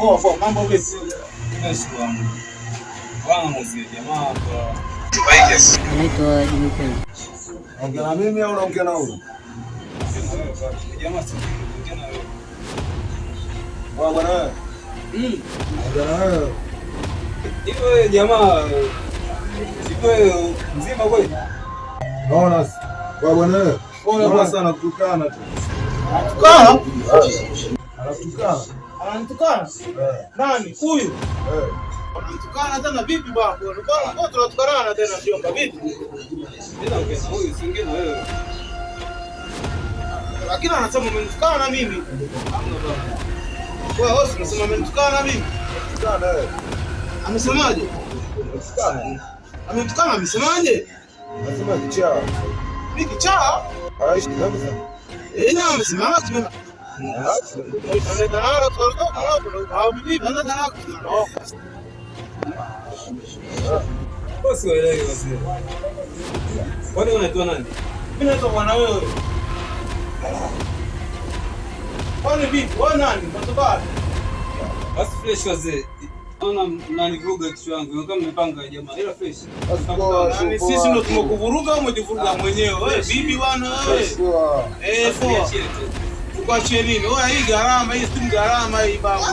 Poa, mambo vipi? Anaitwa Jumapili. Ongea na mimi au unaongea na huyo? Bwana wewe. Ongea na wewe. Hiyo jamaa siku mzima kweli? Naona bwana wewe. Bwana sana kutukana tu. Anatukana? Anatukana. Anatukana? Nani? Huyu? Anatukana tena vipi bwana? Kwa tunatukana tena mjomba vipi? Bila ongeza huyu singine wewe. Lakini anasema umenitukana na mimi. Wewe hosi unasema umenitukana na mimi? Tukana wewe. Amesemaje? Tukana. Ametukana amesemaje? Anasema kichaa. Mimi kichaa? Aishi kabisa. Na amesemaje? Bosi waelewe basi. Kwani unaitwa nani? Mimi naitwa bwana wewe. Kwani vipi? Wewe nani? Mtoto Basi fresh wazee. Naona mnanivuruga kichwa yangu. Kama mmepanga jamaa. Ila fresh. Yaani sisi ndio tumekuvuruga au umejivuruga mwenyewe? Wewe bibi bwana wewe. Poa. Poa. Tukuachie nini? Wewe hii gharama, hii si gharama hii babu.